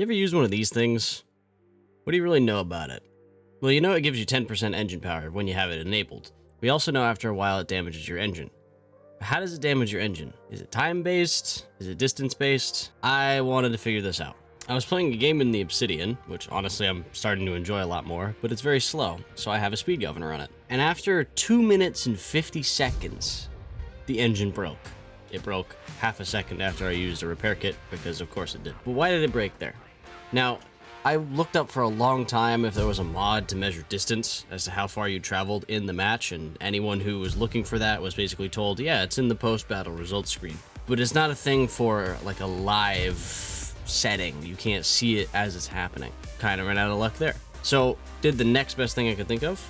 You ever use one of these things? What do you really know about it? Well, you know it gives you 10% engine power when you have it enabled. We also know after a while it damages your engine. How does it damage your engine? Is it time-based? Is it distance-based? I wanted to figure this out. I was playing a game in the Obsidian, which honestly I'm starting to enjoy a lot more, but it's very slow, so I have a speed governor on it. And after 2 minutes and 50 seconds, the engine broke. It broke half a second after I used a repair kit, because of course it did. But why did it break there? Now, I looked up for a long time if there was a mod to measure distance as to how far you traveled in the match, and anyone who was looking for that was basically told, yeah, it's in the post-battle results screen. But it's not a thing for like a live setting. You can't see it as it's happening. Kind of ran out of luck there. So did the next best thing I could think of,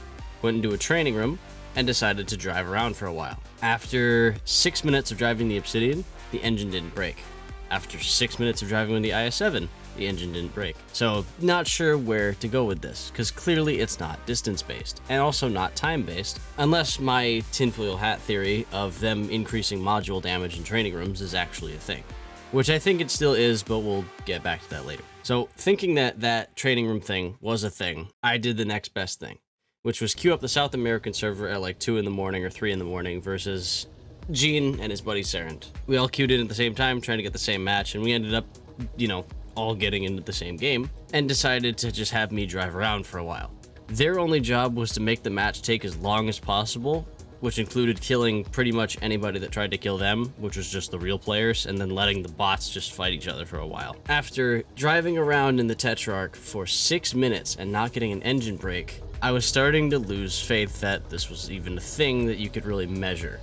went into a training room and decided to drive around for a while. After 6 minutes of driving the Obsidian, the engine didn't break. After 6 minutes of driving with the IS-7, the engine didn't break. So not sure where to go with this, because clearly it's not distance-based, and also not time-based, unless my tinfoil hat theory of them increasing module damage in training rooms is actually a thing. Which I think it still is, but we'll get back to that later. So thinking that that training room thing was a thing, I did the next best thing, which was queue up the South American server at like 2 in the morning or 3 in the morning versus Gene and his buddy Sarand. We all queued in at the same time, trying to get the same match, and we ended up, all getting into the same game, and decided to just have me drive around for a while. Their only job was to make the match take as long as possible, which included killing pretty much anybody that tried to kill them, which was just the real players, and then letting the bots just fight each other for a while. After driving around in the Tetrarch for 6 minutes and not getting an engine break, I was starting to lose faith that this was even a thing that you could really measure.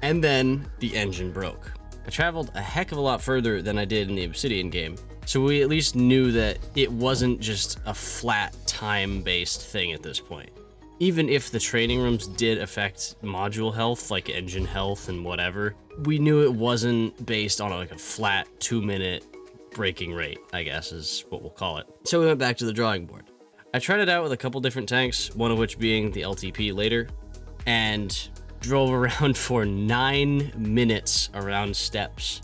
And then the engine broke. I traveled a heck of a lot further than I did in the Obsidian game, so we at least knew that it wasn't just a flat time-based thing at this point. Even if the training rooms did affect module health, like engine health and whatever, we knew it wasn't based on like a flat 2-minute breaking rate, I guess is what we'll call it. So we went back to the drawing board. I tried it out with a couple different tanks, one of which being the LTP later, and drove around for 9 minutes around steps.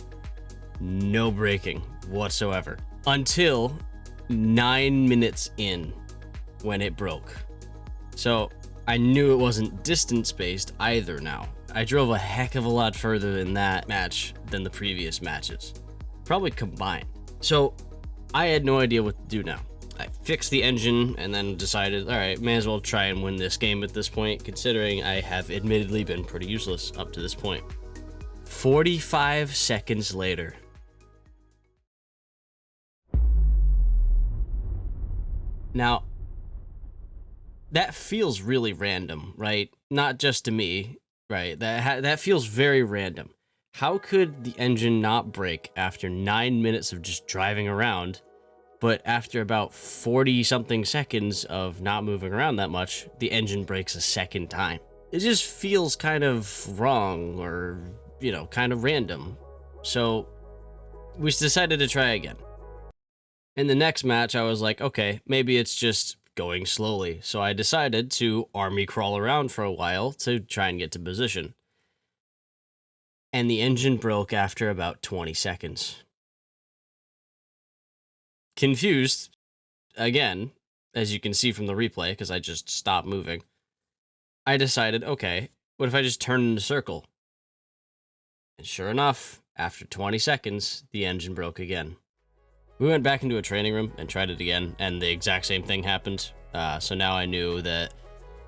No braking whatsoever. Until 9 minutes in, when it broke. So I knew it wasn't distance-based either now. I drove a heck of a lot further in that match than the previous matches. Probably combined. So I had no idea what to do now. I fixed the engine and then decided, all right, may as well try and win this game at this point, considering I have admittedly been pretty useless up to this point. 45 seconds later. Now, that feels really random, right? Not just to me, right? That feels very random. How could the engine not break after 9 minutes of just driving around? But after about 40-something seconds of not moving around that much, the engine breaks a second time. It just feels kind of wrong or, kind of random. So we decided to try again. In the next match, I was like, okay, maybe it's just going slowly. So I decided to army crawl around for a while to try and get to position. And the engine broke after about 20 seconds. Confused, again, as you can see from the replay, because I just stopped moving, I decided, okay, what if I just turn in a circle? And sure enough, after 20 seconds, the engine broke again. We went back into a training room and tried it again, and the exact same thing happened. So now I knew that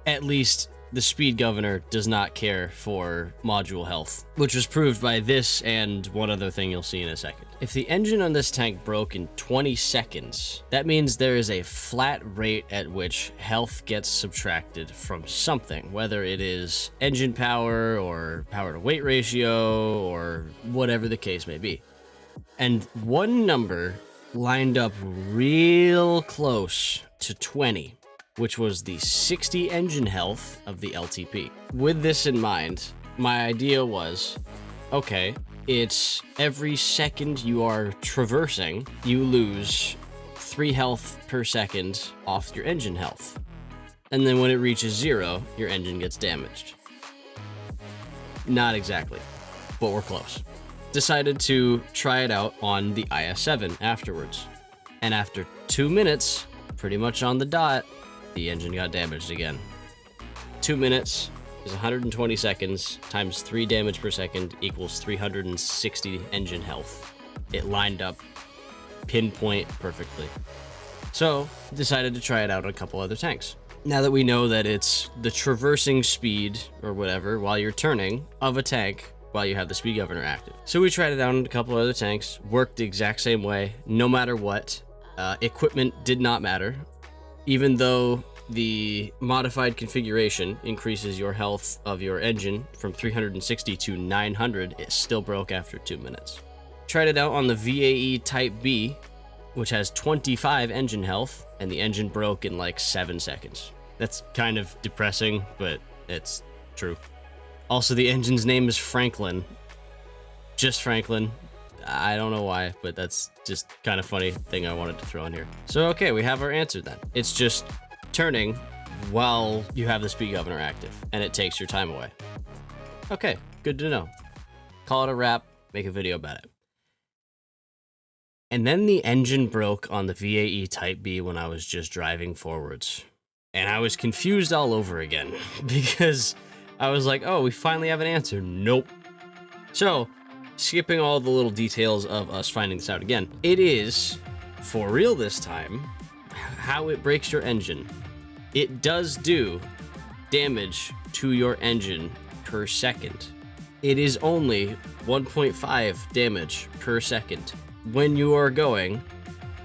at least the speed governor does not care for module health, which was proved by this and one other thing you'll see in a second. If the engine on this tank broke in 20 seconds, that means there is a flat rate at which health gets subtracted from something, whether it is engine power or power to weight ratio or whatever the case may be. And one number lined up real close to 20, which was the 60 engine health of the LTP. With this in mind, my idea was, okay, it's every second you are traversing, you lose 3 health per second off your engine health. And then when it reaches 0, your engine gets damaged. Not exactly, but we're close. decided to try it out on the IS-7 afterwards. And after 2 minutes, pretty much on the dot, the engine got damaged again. 2 minutes is 120 seconds times 3 damage per second equals 360 engine health. It lined up pinpoint perfectly. So, decided to try it out on a couple other tanks. Now that we know that it's the traversing speed, or whatever, while you're turning, of a tank while you have the speed governor active. So we tried it out on a couple other tanks, worked the exact same way, no matter what. Equipment did not matter. Even though the modified configuration increases your health of your engine from 360 to 900, it still broke after 2 minutes. Tried it out on the VAE Type B, which has 25 engine health, and the engine broke in like 7 seconds. That's kind of depressing, but it's true. Also, the engine's name is Franklin. Just Franklin. I don't know why, but that's just kind of funny thing I wanted to throw in here. So, okay, we have our answer then. It's just turning while you have the speed governor active, and it takes your time away. Okay, good to know. Call it a wrap, make a video about it. And then the engine broke on the VAE Type B when I was just driving forwards. And I was confused all over again, because I was like, oh, we finally have an answer. Nope. So, skipping all the little details of us finding this out again, it is, for real this time, how it breaks your engine. It does do damage to your engine per second. It is only 1.5 damage per second when you are going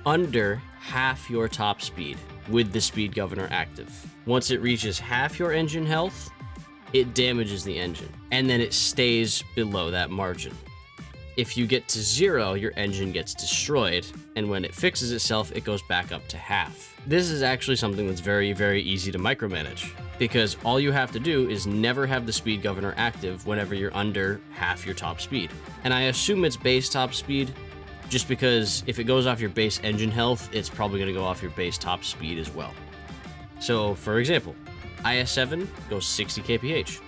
under half your top speed with the speed governor active. Once it reaches half your engine health, it damages the engine, and then it stays below that margin. If you get to 0, your engine gets destroyed, and when it fixes itself, it goes back up to half. This is actually something that's very, very easy to micromanage, because all you have to do is never have the speed governor active whenever you're under half your top speed. And I assume it's base top speed, just because if it goes off your base engine health, it's probably going to go off your base top speed as well. So, for example, IS-7 goes 60 kph.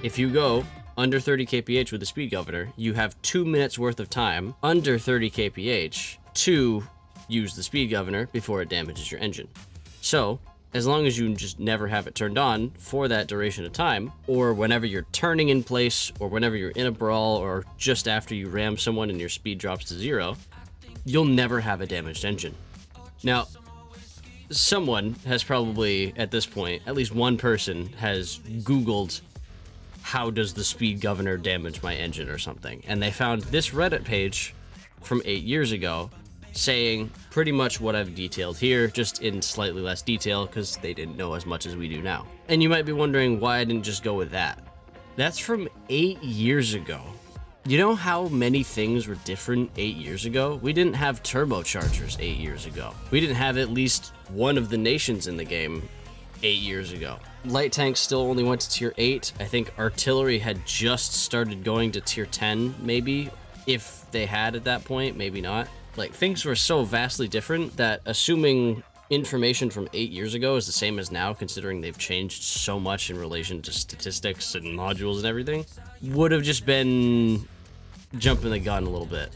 If you go under 30 kph with the speed governor, you have 2 minutes worth of time under 30 kph to use the speed governor before it damages your engine. So, as long as you just never have it turned on for that duration of time, or whenever you're turning in place, or whenever you're in a brawl, or just after you ram someone and your speed drops to 0, you'll never have a damaged engine. Now, someone has probably, at this point, at least one person has Googled how does the speed governor damage my engine or something, and they found this Reddit page from 8 years ago saying pretty much what I've detailed here, just in slightly less detail because they didn't know as much as we do now. And you might be wondering why I didn't just go with that. That's from 8 years ago. You know how many things were different 8 years ago? We didn't have turbochargers 8 years ago. We didn't have at least one of the nations in the game 8 years ago. Light tanks still only went to tier 8. I think artillery had just started going to tier 10, maybe. If they had at that point, maybe not. Like, things were so vastly different that assuming information from 8 years ago is the same as now, considering they've changed so much in relation to statistics and modules and everything, would have just been jumping the gun a little bit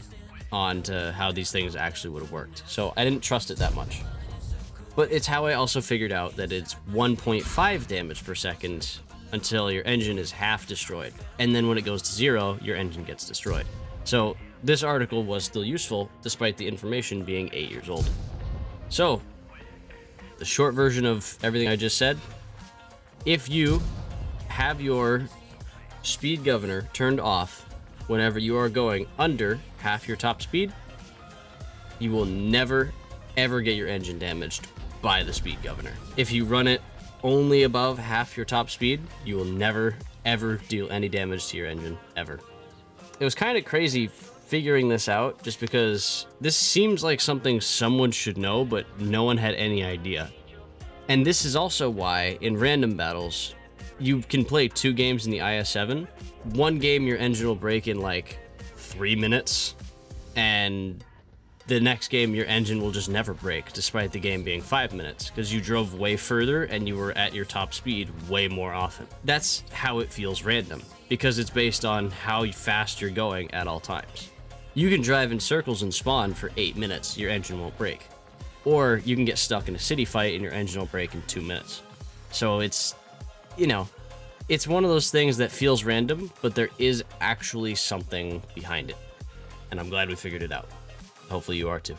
onto how these things actually would have worked. So I didn't trust it that much. But it's how I also figured out that it's 1.5 damage per second until your engine is half destroyed. And then when it goes to 0, your engine gets destroyed. So this article was still useful despite the information being 8 years old. So, the short version of everything I just said, if you have your speed governor turned off whenever you are going under half your top speed, you will never ever get your engine damaged by the speed governor. If you run it only above half your top speed, you will never ever deal any damage to your engine, ever. It was kind of crazy figuring this out, just because this seems like something someone should know, but no one had any idea. And this is also why, in random battles, you can play 2 games in the IS-7. One game, your engine will break in like 3 minutes, and the next game your engine will just never break, despite the game being 5 minutes, because you drove way further and you were at your top speed way more often. That's how it feels random, because it's based on how fast you're going at all times. You can drive in circles and spawn for 8 minutes, your engine won't break. Or you can get stuck in a city fight and your engine will break in 2 minutes. So it's, you know, it's one of those things that feels random, but there is actually something behind it. And I'm glad we figured it out. Hopefully you are too.